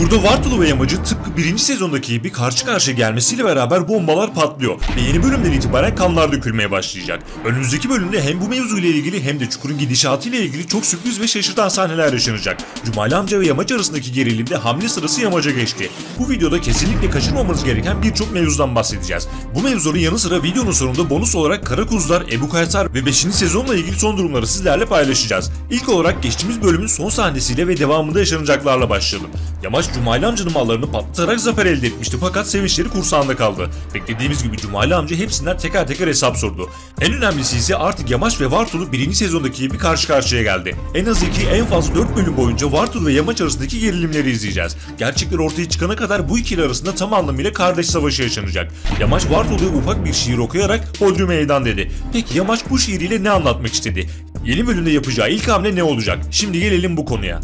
Çukurda Vartolu ve Yamacı tıpkı birinci sezondaki gibi karşı karşıya gelmesiyle beraber bombalar patlıyor ve yeni bölümden itibaren kanlar dökülmeye başlayacak. Önümüzdeki bölümde hem bu mevzu ile ilgili hem de Çukur'un gidişatı ile ilgili çok sürpriz ve şaşırtan sahneler yaşanacak. Cumali amca ve Yamaç arasındaki gerilimde hamle sırası Yamaç'a geçti. Bu videoda kesinlikle kaçırmamanız gereken birçok mevzudan bahsedeceğiz. Bu mevzuların yanı sıra videonun sonunda bonus olarak Karakuzular, Ebu Kayatar ve 5. sezonla ilgili son durumları sizlerle paylaşacağız. İlk olarak geçtiğimiz bölümün son sahnesiyle ve devamında yaşanacaklarla başlayalım. Yamaç Cumali amcanın mallarını patlatarak zafer elde etmişti fakat sevinçleri kursağında kaldı. Beklediğimiz gibi Cumali amca hepsinden teker teker hesap sordu. En önemlisi ise artık Yamaç ve Vartolu birinci sezondaki gibi karşı karşıya geldi. En az 2, en fazla 4 bölüm boyunca Vartolu ve Yamaç arasındaki gerilimleri izleyeceğiz. Gerçekler ortaya çıkana kadar bu ikili arasında tam anlamıyla kardeş savaşı yaşanacak. Yamaç Vartolu'ya ufak bir şiir okuyarak Hodri meydan dedi. Peki Yamaç bu şiiriyle ne anlatmak istedi? Yeni bölümde yapacağı ilk hamle ne olacak? Şimdi gelelim bu konuya.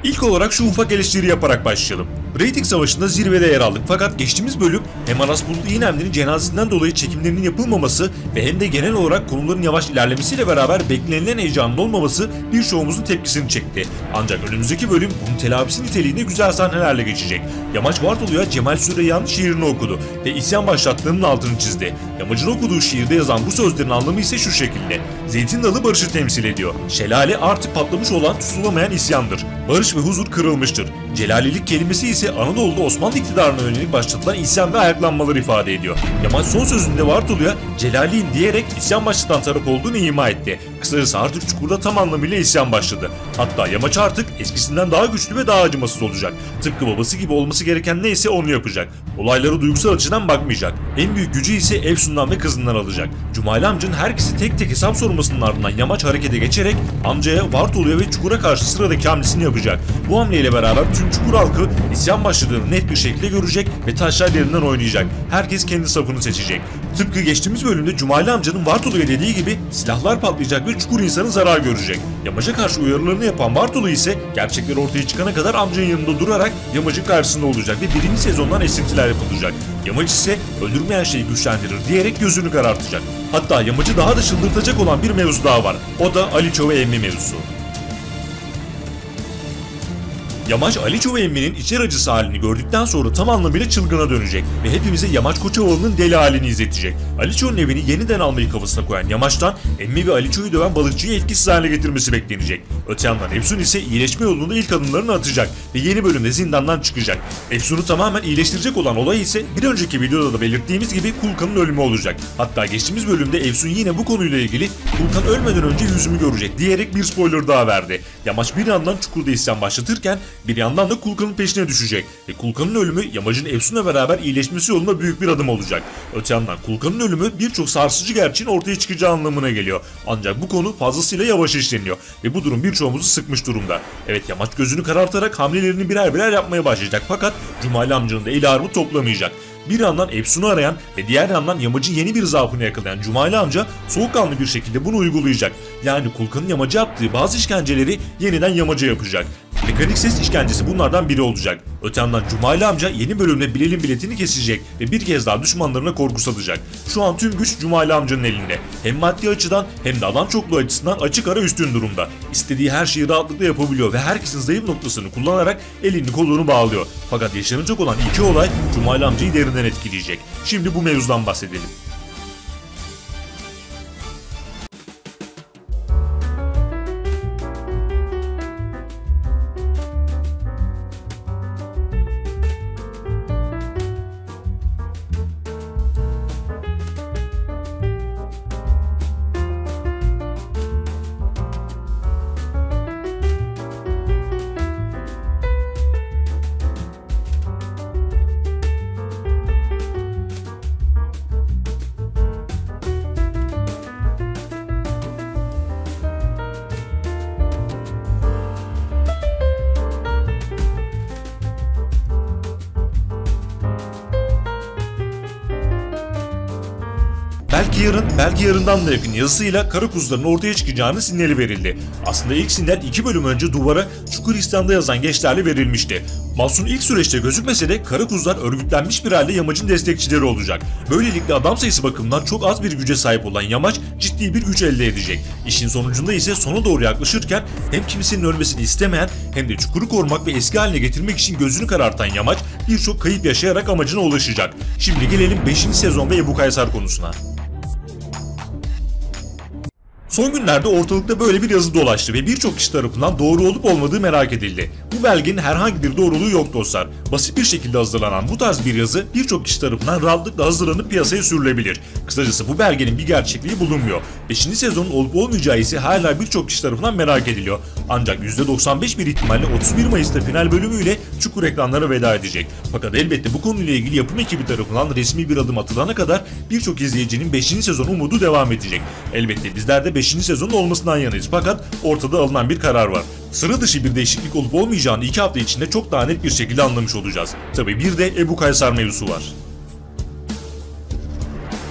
İlk olarak şu ufak eleştiri yaparak başlayalım. Reyting savaşında zirvede yer aldık fakat geçtiğimiz bölüm hem Aras Bulut İynemli'nin cenazesinden dolayı çekimlerinin yapılmaması ve hem de genel olarak konuların yavaş ilerlemesiyle beraber beklenilen heyecanın olmaması birçoğumuzun tepkisini çekti. Ancak önümüzdeki bölüm bunun telafisi niteliğinde güzel sahnelerle geçecek. Yamaç Vartolu'ya Cemal Süreyya'nın şiirini okudu ve isyan başlattığının altını çizdi. Yamaç'ın okuduğu şiirde yazan bu sözlerin anlamı ise şu şekilde. Zeytin dalı barışı temsil ediyor. Şelale artık patlamış olan tutulamayan isyandır. Barış ve huzur kırılmıştır. Celalilik kelimesi ise Anadolu'da Osmanlı iktidarına yönelik başlatılan isyan ve ayaklanmaları ifade ediyor. Yamaç son sözünde Vartolu'ya Celali'nin diyerek isyan başlatan taraf olduğunu ima etti. Kısacası artık Çukur'da tam anlamıyla isyan başladı. Hatta Yamaç artık eskisinden daha güçlü ve daha acımasız olacak. Tıpkı babası gibi olması gereken neyse onu yapacak. Olaylara duygusal açıdan bakmayacak. En büyük gücü ise Efsun'dan ve kızından alacak. Cumali amcanın herkesi tek tek hesap sormasının ardından Yamaç harekete geçerek amcaya, Vartolu'ya ve Çukur'a karşı sıradaki hamlesini yapacak. Bu hamleyle beraber tüm Çukur halkı isyan başladığını net bir şekilde görecek ve taşlar yerinden oynayacak. Herkes kendi safını seçecek. Tıpkı geçtiğimiz bölümde Cumali amcanın Vartolu'ya dediği gibi silahlar patlayacak ve Çukur insanı zarar görecek. Yamaç'a karşı uyarılarını yapan Vartolu ise gerçekler ortaya çıkana kadar amcanın yanında durarak Yamaç'ın karşısında olacak ve birinci sezondan esintiler yapılacak. Yamaç ise öldürmeyen şeyi güçlendirir diyerek gözünü karartacak. Hatta Yamaç'ı daha da çıldırtacak olan bir mevzu daha var. O da Aliço ve Emmi mevzusu. Yamaç Aliço ve Emmi'nin içer acısı halini gördükten sonra tam anlamıyla çılgına dönecek ve hepimize Yamaç Koçovalı'nın deli halini izletecek. Aliço'nun evini yeniden almayı kafasına koyan Yamaç'tan Emmi ve Aliço'yu döven balıkçıyı etkisiz hale getirmesi beklenecek. Öte yandan Efsun ise iyileşme yolunda ilk adımlarını atacak ve yeni bölümde zindandan çıkacak. Efsun'u tamamen iyileştirecek olan olay ise bir önceki videoda da belirttiğimiz gibi Kulkan'ın ölümü olacak. Hatta geçtiğimiz bölümde Efsun yine bu konuyla ilgili Kulkan ölmeden önce yüzümü görecek diyerek bir spoiler daha verdi. Yamaç bir yandan Çukur'da isyan başlatırken bir yandan da Kulkan'ın peşine düşecek ve Kulkan'ın ölümü Yamaç'ın Efsun'la beraber iyileşmesi yolunda büyük bir adım olacak. Öte yandan Kulkan'ın ölümü birçok sarsıcı gerçeğin ortaya çıkacağı anlamına geliyor. Ancak bu konu fazlasıyla yavaş işleniyor ve bu durum birçoğumuzu sıkmış durumda. Evet, Yamaç gözünü karartarak hamlelerini birer birer yapmaya başlayacak fakat Cumali amcanın da eli armut toplamayacak. Bir yandan Efsun'u arayan ve diğer yandan Yamaç'ın yeni bir zaafını yakalayan Cumali amca soğukkanlı bir şekilde bunu uygulayacak. Yani Kulkan'ın Yamaç'a yaptığı bazı işkenceleri yeniden Yamaç'a yapacak. Mekanik ses işkencesi bunlardan biri olacak. Öte yandan Cumali amca yeni bölümde Bilal'in biletini kesecek ve bir kez daha düşmanlarına korku salacak. Şu an tüm güç Cumali amcanın elinde. Hem maddi açıdan hem de adam çokluğu açısından açık ara üstün durumda. İstediği her şeyi rahatlıkla yapabiliyor ve herkesin zayıf noktasını kullanarak elini kolunu bağlıyor. Fakat yaşanacak olan iki olay Cumali amcayı derinden etkileyecek. Şimdi bu mevzudan bahsedelim. belki yarın, belki yarından da yakın yazısıyla kara kuzuların ortaya çıkacağını sinyali verildi. Aslında ilk sinyal 2 bölüm önce duvara Çukuristan'da yazan gençlerle verilmişti. Mahsun ilk süreçte gözükmese de kara kuzular örgütlenmiş bir halde Yamaç'ın destekçileri olacak. Böylelikle adam sayısı bakımından çok az bir güce sahip olan Yamaç ciddi bir güç elde edecek. İşin sonucunda ise sona doğru yaklaşırken hem kimsenin ölmesini istemeyen hem de çukuru korumak ve eski haline getirmek için gözünü karartan Yamaç birçok kayıp yaşayarak amacına ulaşacak. Şimdi gelelim 5. sezon ve Ebu Kaysar konusuna. Son günlerde ortalıkta böyle bir yazı dolaştı ve birçok kişi tarafından doğru olup olmadığı merak edildi. Bu belgenin herhangi bir doğruluğu yok dostlar. Basit bir şekilde hazırlanan bu tarz bir yazı birçok kişi tarafından rahatlıkla hazırlanıp piyasaya sürülebilir. Kısacası bu belgenin bir gerçekliği bulunmuyor. 5. sezonun olup olmayacağı ise hala birçok kişi tarafından merak ediliyor. Ancak %95 bir ihtimalle 31 Mayıs'ta final bölümüyle Çukur ekranlara veda edecek. Fakat elbette bu konuyla ilgili yapım ekibi tarafından resmi bir adım atılana kadar birçok izleyicinin 5. sezon umudu devam edecek. Elbette bizler de 5. sezonun olmasından yanayız fakat ortada alınan bir karar var. Sıra dışı bir değişiklik olup olmayacağını 2 hafta içinde çok daha net bir şekilde anlamış olacağız. Tabii bir de Ebu Kaysar mevzusu var.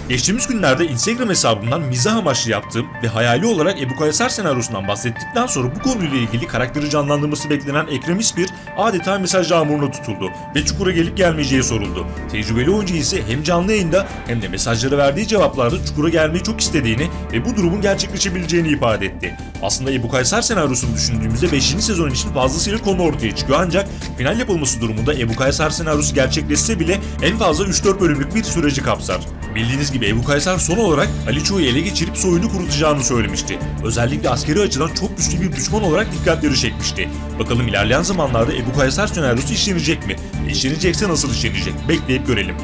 Geçtiğimiz günlerde Instagram hesabımdan mizah amaçlı yaptığım ve hayali olarak Ebu Kaysar senaryosundan bahsettikten sonra bu konuyla ilgili karakteri canlandırması beklenen Ekrem İspir adeta mesaj yağmuruna tutuldu ve Çukur'a gelip gelmeyeceği soruldu. Tecrübeli oyuncu ise hem canlı yayında hem de mesajlara verdiği cevaplarda Çukur'a gelmeyi çok istediğini ve bu durumun gerçekleşebileceğini ifade etti. Aslında Ebu Kaysar senaryosunu düşündüğümüzde 5. sezon için fazlasıyla konu ortaya çıkıyor ancak final yapılması durumunda Ebu Kaysar senaryosu gerçekleşse bile en fazla 3-4 bölümlük bir süreci kapsar. Bildiğiniz gibi Ebu Kaysar son olarak Ali Çoğ'u ele geçirip soyunu kurutacağını söylemişti. Özellikle askeri açıdan çok güçlü bir düşman olarak dikkatleri çekmişti. Bakalım ilerleyen zamanlarda Ebu Kaysar senaryosu işlenecek mi? İşlenecekse nasıl işlenecek? Bekleyip görelim.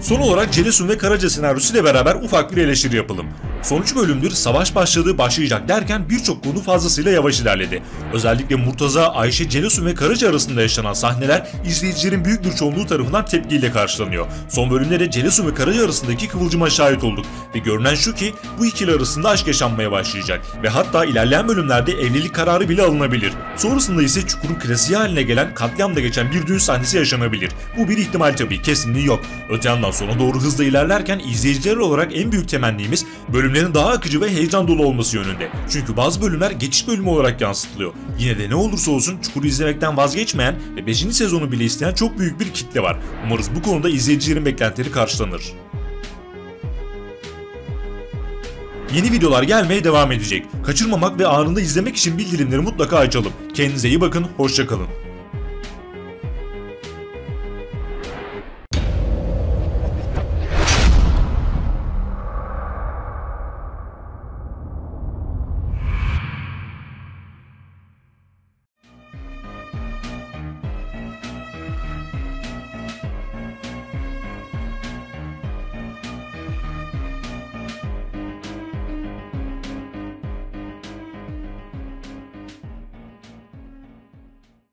Son olarak Celesun ve Karaca senaryosu ile beraber ufak bir eleştiri yapalım. Son 3 bölümdür savaş başlayacak derken birçok konu fazlasıyla yavaş ilerledi. Özellikle Murtaza, Ayşe, Celesun ve Karaca arasında yaşanan sahneler izleyicilerin büyük bir çoğunluğu tarafından tepkiyle karşılanıyor. Son bölümlerde Celesun ve Karaca arasındaki kıvılcıma şahit olduk ve görünen şu ki bu ikili arasında aşk yaşanmaya başlayacak ve hatta ilerleyen bölümlerde evlilik kararı bile alınabilir. Sonrasında ise Çukur'un klasiği haline gelen katliamda geçen bir düğün sahnesi yaşanabilir. Bu bir ihtimal tabii, kesinliği yok. Öte yandan sona doğru hızla ilerlerken izleyiciler olarak en büyük temennimiz bölümlerin daha akıcı ve heyecan dolu olması yönünde. Çünkü bazı bölümler geçiş bölümü olarak yansıtılıyor. Yine de ne olursa olsun Çukur'u izlemekten vazgeçmeyen ve 5. sezonu bile isteyen çok büyük bir kitle var. Umarız bu konuda izleyicilerin beklentileri karşılanır. Yeni videolar gelmeye devam edecek. Kaçırmamak ve anında izlemek için bildirimleri mutlaka açalım. Kendinize iyi bakın, hoşça kalın.